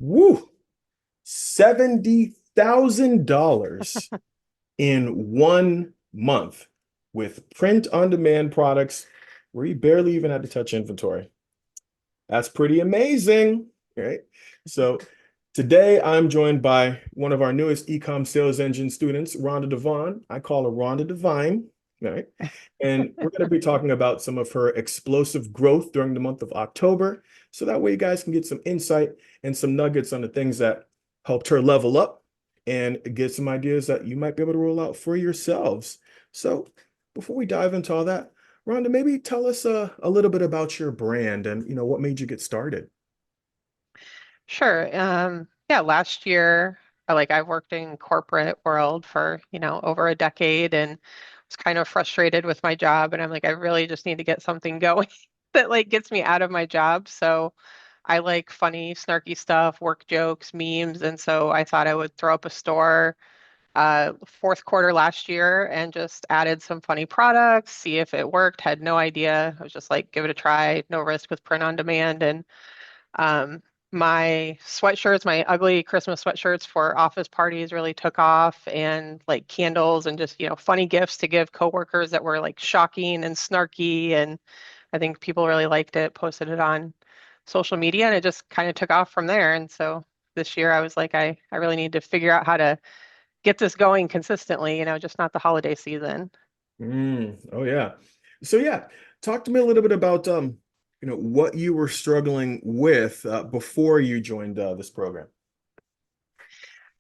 Woo! $70,000 in 1 month with print-on-demand products where you barely even had to touch inventory. That's pretty amazing, right? So today I'm joined by one of our newest ecom sales engine students, Rhonda Devon. I call her Rhonda Divine, right? And we're going to be talking about some of her explosive growth during the month of October. So that way you guys can get some insight and some nuggets on the things that helped her level up and get some ideas that you might be able to roll out for yourselves. So before we dive into all that, Rhonda, maybe tell us a little bit about your brand and what made you get started. Sure. Yeah, last year, I've worked in corporate world for, over a decade and was kind of frustrated with my job. And I'm like, I really just need to get something going that gets me out of my job. So I like funny, snarky stuff, work jokes, memes. And so I thought I would throw up a store fourth quarter last year and just added some funny products, see if it worked. Had no idea. I was just like, give it a try, no risk with print on demand. And um, my sweatshirts, my ugly Christmas sweatshirts for office parties really took off, and like candles and just, funny gifts to give coworkers that were like shocking and snarky. And I think people really liked it, posted it on social media, and it just kind of took off from there. And so this year I was like, I really need to figure out how to get this going consistently, just not the holiday season. Oh yeah. So yeah, talk to me a little bit about what you were struggling with before you joined this program.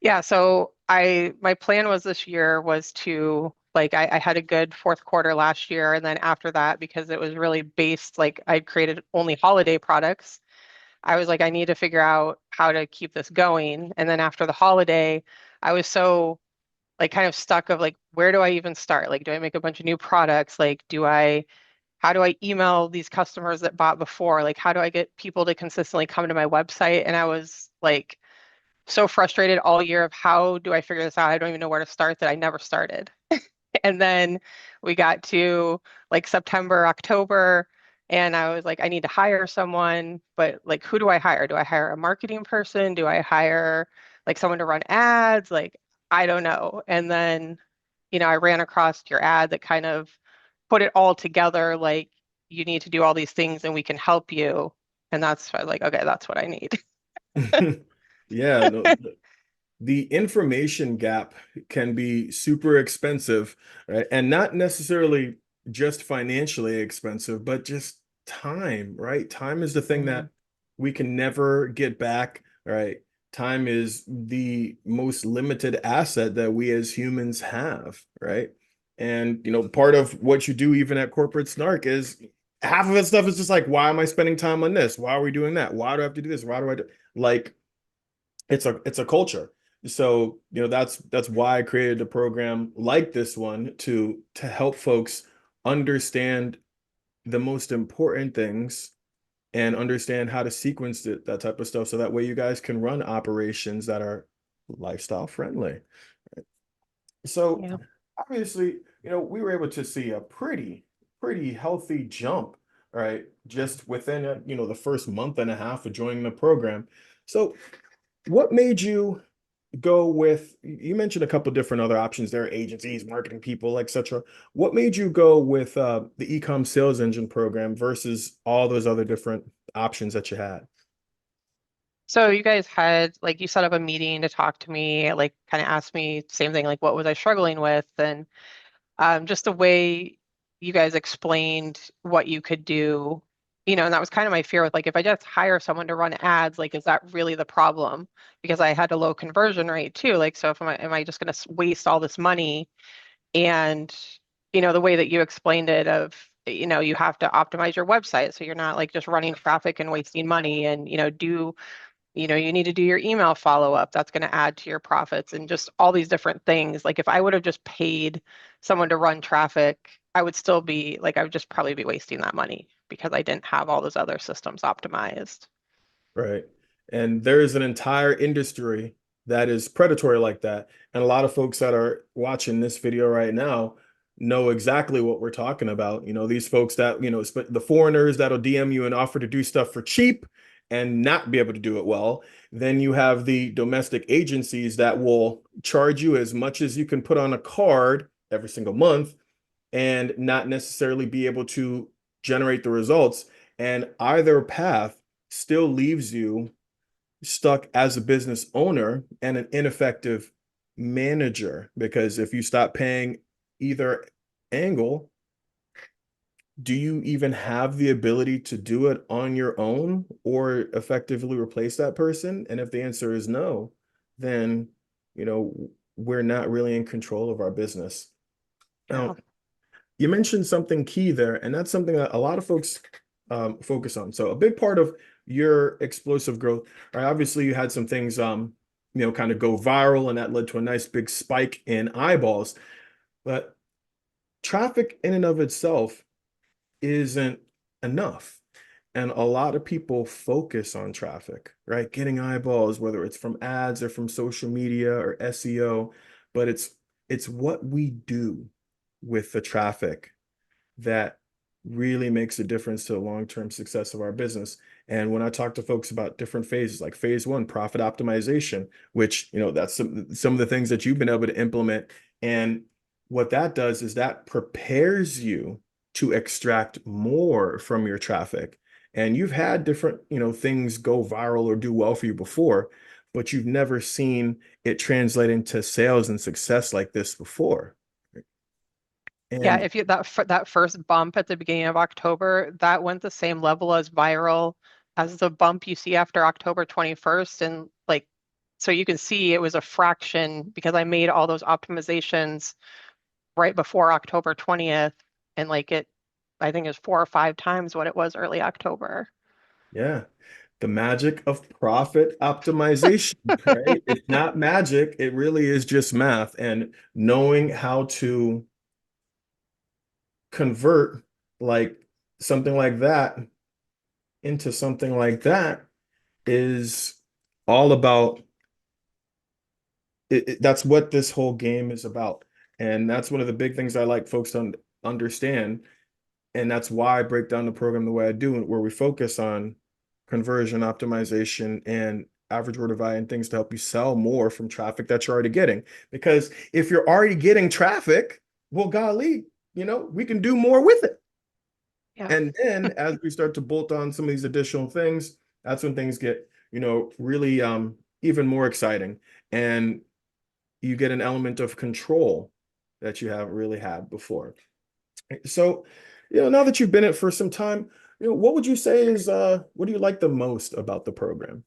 Yeah, so my plan was this year was to I had a good fourth quarter last year, and then after that, because it was really based I'd created only holiday products, I was like, I need to figure out how to keep this going. And then after the holiday, I was so kind of stuck of where do I even start? Like, do I make a bunch of new products? How do I email these customers that bought before? Like, how do I get people to consistently come to my website? And I was so frustrated all year of how do I figure this out? I don't even know where to start that I never started. And then we got to September, October, and I was like, I need to hire someone, but who do I hire? Do I hire a marketing person? Do I hire someone to run ads? I don't know. And then, I ran across your ad that kind of put it all together, you need to do all these things and we can help you. And that's why I was like, okay, that's what I need. Yeah, no, the information gap can be super expensive, right? And not necessarily just financially expensive, but just time, right? Time is the thing that Mhm. we can never get back, right? Time is the most limited asset that we as humans have, right? And part of what you do even at corporate snark is half of that stuff is just like, why am I spending time on this? Why are we doing that? Why do I have to do this? Why do I do like it's a culture. So, that's why I created a program like this one to help folks understand the most important things and understand how to sequence that type of stuff so that way you guys can run operations that are lifestyle friendly. So Yeah. obviously, we were able to see a pretty healthy jump, right? Just within the first month and a half of joining the program. So what made you go with, you mentioned a couple different other options there, agencies, marketing people, etc. What made you go with the ecom sales engine program versus all those other different options that you had? So you guys had you set up a meeting to talk to me, kind of asked me same thing, what was I struggling with? And just the way you guys explained what you could do, and that was kind of my fear with if I just hire someone to run ads, is that really the problem? Because I had a low conversion rate too. So if am I just going to waste all this money? And the way that you explained it of you have to optimize your website so you're not just running traffic and wasting money, and you need to do your email follow up. That's going to add to your profits and just all these different things. If I would have just paid someone to run traffic, I would still be I would just probably be wasting that money because I didn't have all those other systems optimized. Right. And there is an entire industry that is predatory like that. And a lot of folks that are watching this video right now know exactly what we're talking about. These folks that, the foreigners that'll DM you and offer to do stuff for cheap. and not be able to do it well. Then you have the domestic agencies that will charge you as much as you can put on a card every single month and not necessarily be able to generate the results. And either path still leaves you stuck as a business owner and an ineffective manager, because if you stop paying either angle, do you even have the ability to do it on your own or effectively replace that person? And if the answer is no, then, you know, we're not really in control of our business. Yeah. Now, you mentioned something key there, and that's something that a lot of folks focus on. So a big part of your explosive growth, right? Obviously, you had some things, kind of go viral, and that led to a nice big spike in eyeballs. But traffic in and of itself isn't enough. And a lot of people focus on traffic, right? Getting eyeballs, whether it's from ads or from social media or SEO, but it's what we do with the traffic that really makes a difference to the long-term success of our business. And when I talk to folks about different phases, like phase one, profit optimization, which, that's some of the things that you've been able to implement. And what that does is that prepares you to extract more from your traffic. And you've had different, things go viral or do well for you before, but you've never seen it translate into sales and success like this before. Yeah, And if you that first bump at the beginning of October, that went the same level as viral as the bump you see after October 21st. And like, so you can see it was a fraction because I made all those optimizations right before October 20th. And like I think it's 4 or 5 times what it was early October. yeah, the magic of profit optimization, right? It's not magic, it really is just math, and knowing how to convert like something like that into something like that is all about that's what this whole game is about. And that's one of the big things I like folks to understand. And that's why I break down the program the way I do, where we focus on conversion optimization and average order value and things to help you sell more from traffic that you're already getting. Because if you're already getting traffic, well, golly, we can do more with it. Yeah. And then as we start to bolt on some of these additional things, that's when things get, really even more exciting. And you get an element of control that you haven't really had before. So, now that you've been in it for some time, what would you say is what do you like the most about the program?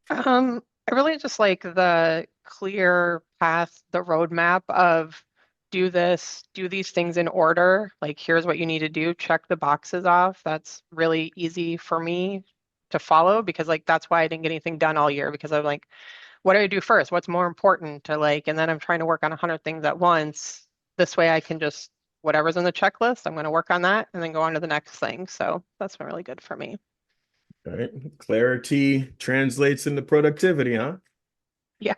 I really just like the clear path, the roadmap of do this, do these things in order. Like, here's what you need to do, check the boxes off. That's really easy for me to follow because, like, that's why I didn't get anything done all year because I'm like, what do I do first? What's more important to like, and then I'm trying to work on 100 things at once. This way I can just, whatever's on the checklist, I'm going to work on that and then go on to the next thing. So that's been really good for me. All right. Clarity translates into productivity, huh? Yeah.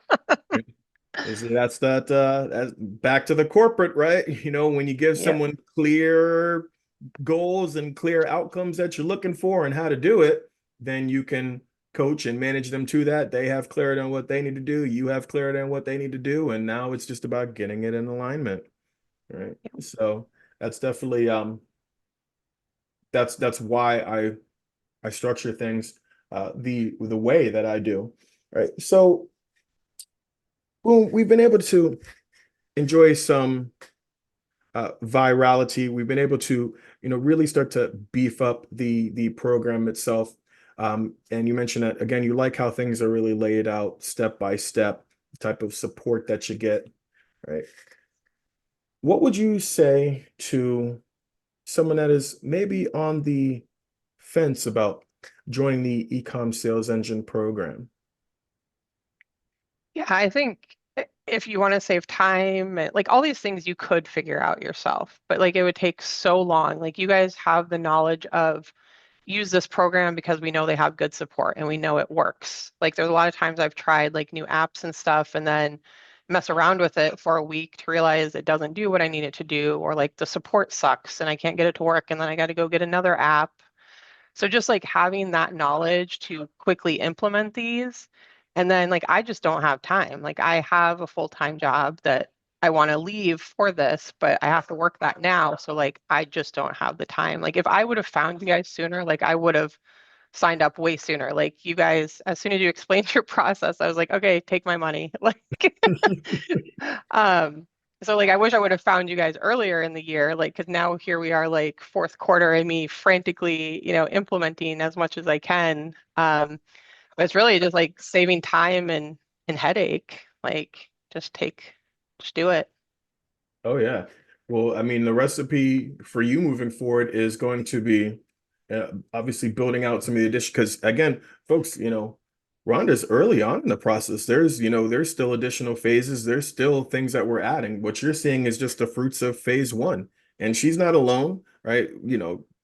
That's back to the corporate, right? When you give Yeah. someone clear goals and clear outcomes that you're looking for and how to do it, then you can coach and manage them to that. They have clarity on what they need to do. You have clarity on what they need to do. And now it's just about getting it in alignment. Right. So that's definitely that's why I structure things the way that I do. Right. So well, we've been able to enjoy some virality. We've been able to, really start to beef up the program itself. And you mentioned that again, you like how things are really laid out step by step, type of support that you get, right? What would you say to someone that is maybe on the fence about joining the Ecom Sales Engine program? Yeah, I think if you want to save time, like all these things you could figure out yourself, but like it would take so long. Like you guys have the knowledge of use this program because we know they have good support and we know it works. Like there's a lot of times I've tried like new apps and stuff and then mess around with it for a week to realize it doesn't do what I need it to do, or like the support sucks and I can't get it to work and then I got to go get another app. So just like having that knowledge to quickly implement these. And then like I just don't have time. Like I have a full-time job that I want to leave for this, but I have to work that now. So like I just don't have the time. Like if I would have found you guys sooner, like I would have signed up way sooner. Like you guys, as soon as you explained your process, I was like, okay, take my money. Like um so like I wish I would have found you guys earlier in the year, like because now here we are like fourth quarter and me frantically, implementing as much as I can. But it's really just like saving time and headache. Like just do it. Oh yeah. Well, I mean, the recipe for you moving forward is going to be obviously building out some of the addition because again, folks, Rhonda's early on in the process. There's still additional phases. There's still things that we're adding. What you're seeing is just the fruits of phase one. And she's not alone, right?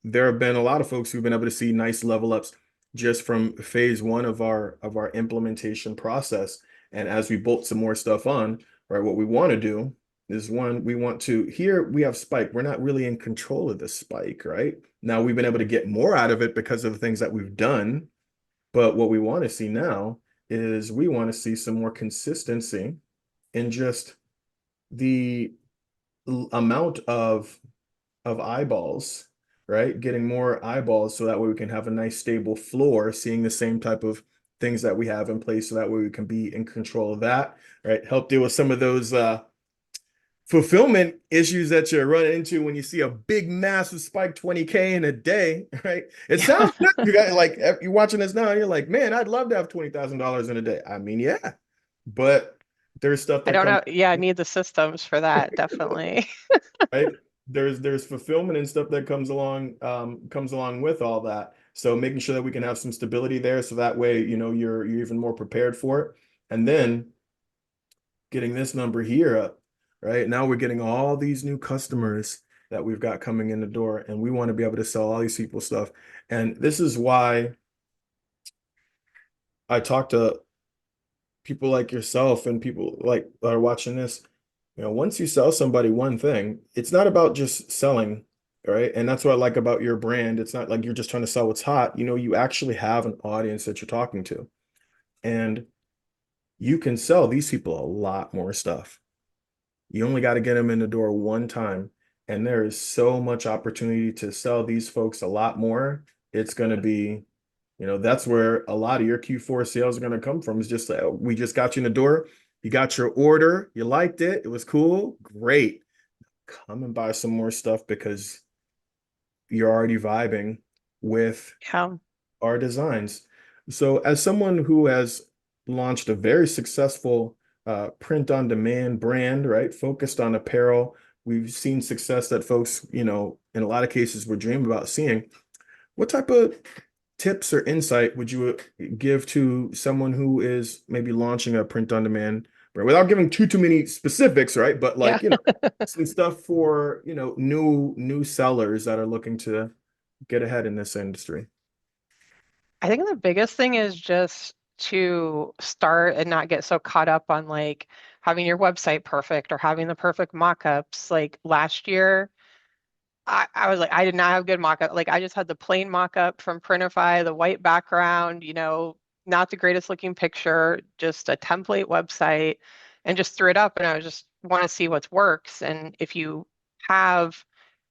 There have been a lot of folks who've been able to see nice level ups just from phase one of our implementation process. And as we bolt some more stuff on, right, what we want to do is one, we want to, here we have spike. We're not really in control of the spike, right? Now we've been able to get more out of it because of the things that we've done. But what we want to see now is we want to see some more consistency in just the amount of eyeballs, right? Getting more eyeballs so that way we can have a nice stable floor, seeing the same type of things that we have in place so that way we can be in control of that, right? Help deal with some of those fulfillment issues that you're running into when you see a big massive spike 20K in a day, right? It Yeah. sounds good. You got like you're watching this now and you're like, man, I'd love to have $20,000 in a day. I mean, yeah, but there's stuff I that don't comes, know. Yeah, I need the systems for that, definitely. right? There's fulfillment and stuff that comes along with all that. So making sure that we can have some stability there so that way, you're even more prepared for it. And then getting this number here up, right? Now we're getting all these new customers that we've got coming in the door, and we want to be able to sell all these people stuff. And this is why I talk to people like yourself and people like that are watching this. Once you sell somebody one thing, it's not about just selling, right? And that's what I like about your brand. It's not like you're just trying to sell what's hot. You actually have an audience that you're talking to, and you can sell these people a lot more stuff. You only got to get them in the door one time. And there is so much opportunity to sell these folks a lot more. It's going to be, that's where a lot of your Q4 sales are going to come from. Is just we just got you in the door. You got your order. You liked it. It was cool. Great. Come and buy some more stuff because you're already vibing with Yeah. our designs. So, as someone who has launched a very successful print on demand brand, right, focused on apparel, we've seen success that folks, in a lot of cases would dream about seeing. What type of tips or insight would you give to someone who is maybe launching a print on demand brand without giving too many specifics, right? But Yeah. like, some stuff for, new sellers that are looking to get ahead in this industry. I think the biggest thing is just to start and not get so caught up on like having your website perfect or having the perfect mock-ups. Like last year, I was like, I did not have good mock-up. Like I just had the plain mock-up from Printify, the white background, not the greatest looking picture, just a template website, and just threw it up. And I was just want to see what works. And if you have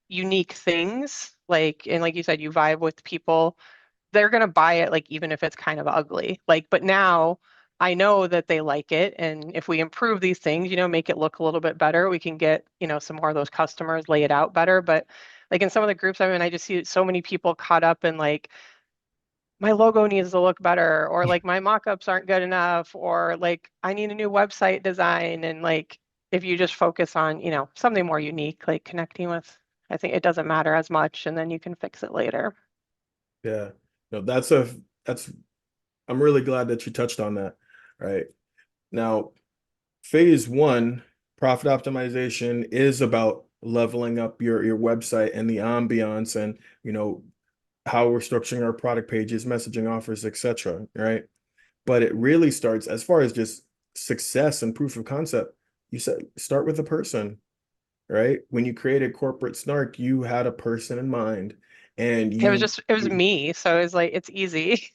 unique things, and like you said, you vibe with people, they're going to buy it, like even if it's kind of ugly. Like, but now I know that they like it. And if we improve these things, make it look a little bit better, we can get, some more of those customers, lay it out better. But like in some of the groups I'm in, I just see so many people caught up in like, my logo needs to look better, or like my mock-ups aren't good enough, or like I need a new website design. And like, if you just focus on, something more unique, like connecting with, I think it doesn't matter as much, and then you can fix it later. Yeah. No, that's I'm really glad that you touched on that. Right. Now, phase one, profit optimization is about leveling up your website and the ambiance and how we're structuring our product pages, messaging offers, etc. Right. But it really starts as far as just success and proof of concept. You said start with a person, right? When you created corporate snark, you had a person in mind. and It was me. So it was like, it's easy.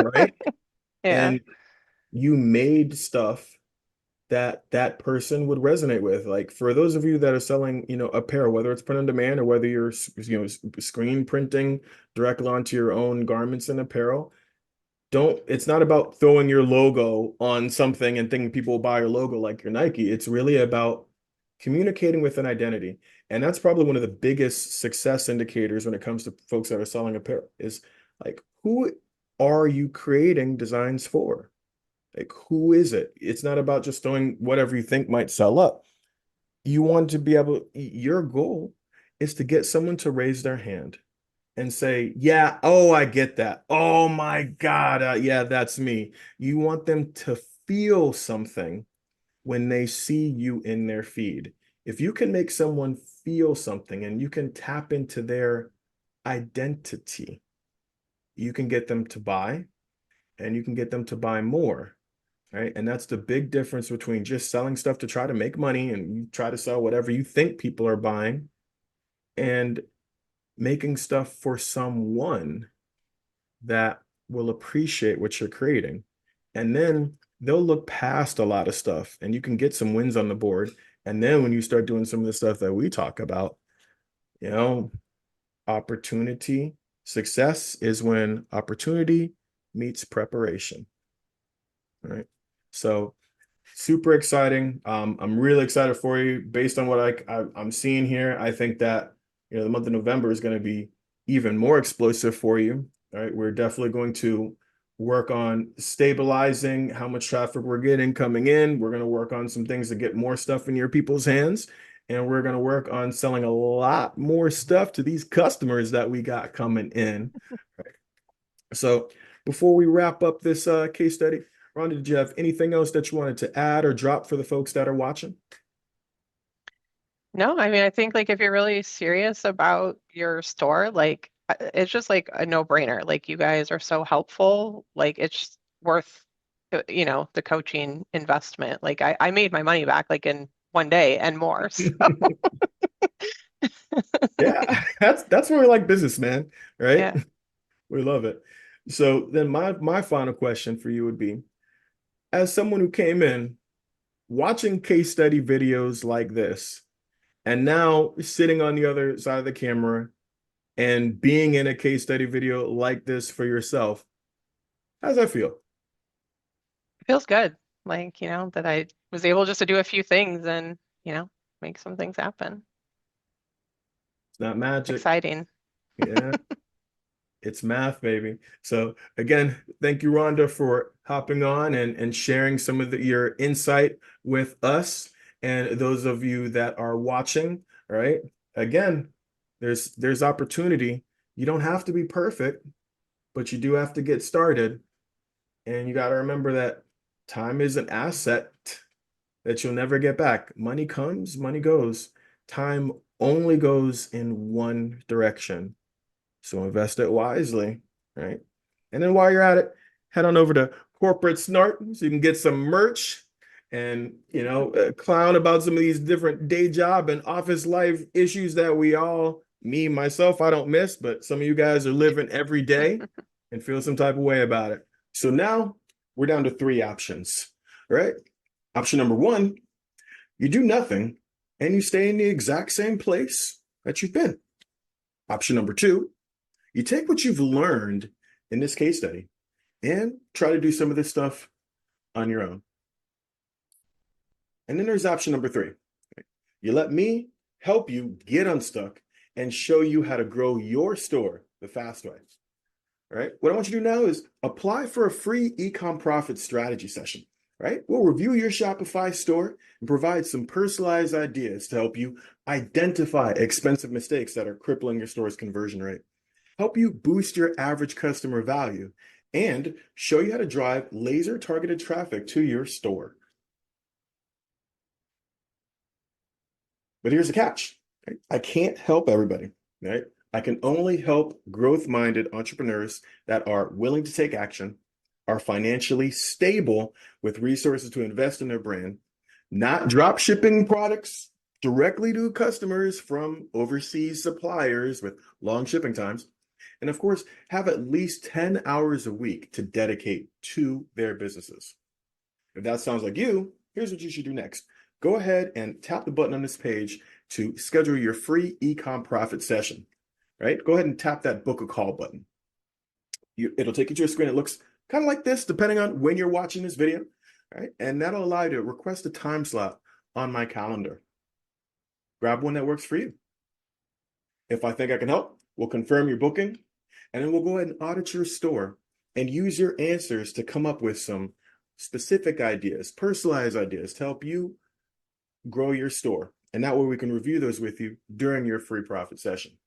right? Yeah. And you made stuff that that person would resonate with. Like for those of you that are selling, apparel, whether it's print on demand or whether you're, screen printing directly onto your own garments and apparel, it's not about throwing your logo on something and thinking people will buy your logo like your Nike. It's really about communicating with an identity. And that's probably one of the biggest success indicators when it comes to folks that are selling apparel is like, who are you creating designs for? Like, who is it? It's not about just throwing whatever you think might sell up. You want to be able, your goal is to get someone to raise their hand and say, yeah, oh, I get that. Oh my God. Yeah, that's me. You want them to feel something when they see you in their feed. If you can make someone feel something and you can tap into their identity, you can get them to buy and you can get them to buy more. Right. And that's the big difference between just selling stuff to try to make money and you try to sell whatever you think people are buying and making stuff for someone that will appreciate what you're creating. And then they'll look past a lot of stuff and you can get some wins on the board. And then when you start doing some of the stuff that we talk about, you know, opportunity, success is when opportunity meets preparation. Right. So super exciting. I'm really excited for you based on what I'm seeing here. I think that the month of November is going to be even more explosive for you. All right, we're definitely going to work on stabilizing how much traffic we're getting coming in. We're going to work on some things to get more stuff in your people's hands, and we're going to work on selling a lot more stuff to these customers that we got coming in. Right. So before we wrap up this case study, Rhonda, did you have anything else that you wanted to add or drop for the folks that are watching? No, I mean, I think like if you're really serious about your store, like it's just like a no-brainer. Like you guys are so helpful. Like it's worth, the coaching investment. Like I made my money back like in 1 day and more. So Yeah, that's where we like business, man, right? yeah. We love it. So then my final question for you would be, as someone who came in watching case study videos like this, and now sitting on the other side of the camera and being in a case study video like this for yourself, how does that feel? It feels good. Like, that I was able just to do a few things and, make some things happen. It's not magic. Exciting. Yeah. It's math, baby. So again, thank you, Rhonda, for hopping on and sharing some of your insight with us and those of you that are watching, right? Again, there's opportunity. You don't have to be perfect, but you do have to get started. And you got to remember that time is an asset that you'll never get back. Money comes, money goes. Time only goes in one direction. So invest it wisely, right? And then while you're at it, head on over to Corporate Snart so you can get some merch and, clown about some of these different day job and office life issues that me, myself, I don't miss, but some of you guys are living every day and feel some type of way about it. So now we're down to three options, right? Option number one, you do nothing and you stay in the exact same place that you've been. Option number two, you take what you've learned in this case study and try to do some of this stuff on your own. And then there's option number three. You let me help you get unstuck and show you how to grow your store the fast way. All right. What I want you to do now is apply for a free ecom profit strategy session. Right. We'll review your Shopify store and provide some personalized ideas to help you identify expensive mistakes that are crippling your store's conversion rate, help you boost your average customer value, and show you how to drive laser targeted traffic to your store. But here's the catch. Right? I can't help everybody, right? I can only help growth-minded entrepreneurs that are willing to take action, are financially stable with resources to invest in their brand, not drop shipping products, directly to customers from overseas suppliers with long shipping times. And of course, have at least 10 hours a week to dedicate to their businesses. If that sounds like you, here's what you should do next. Go ahead and tap the button on this page to schedule your free Ecom Profit session, right? Go ahead and tap that book a call button. It'll take you to a screen that looks kind of like this, depending on when you're watching this video, right? And that'll allow you to request a time slot on my calendar. Grab one that works for you. If I think I can help, we'll confirm your booking, and then we'll go ahead and audit your store and use your answers to come up with some specific ideas, personalized ideas to help you grow your store. And that way we can review those with you during your free profit session.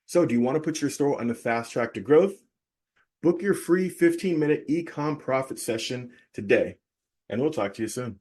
So do you want to put your store on the fast track to growth? Book your free 15-minute Ecom Profit session today, and we'll talk to you soon.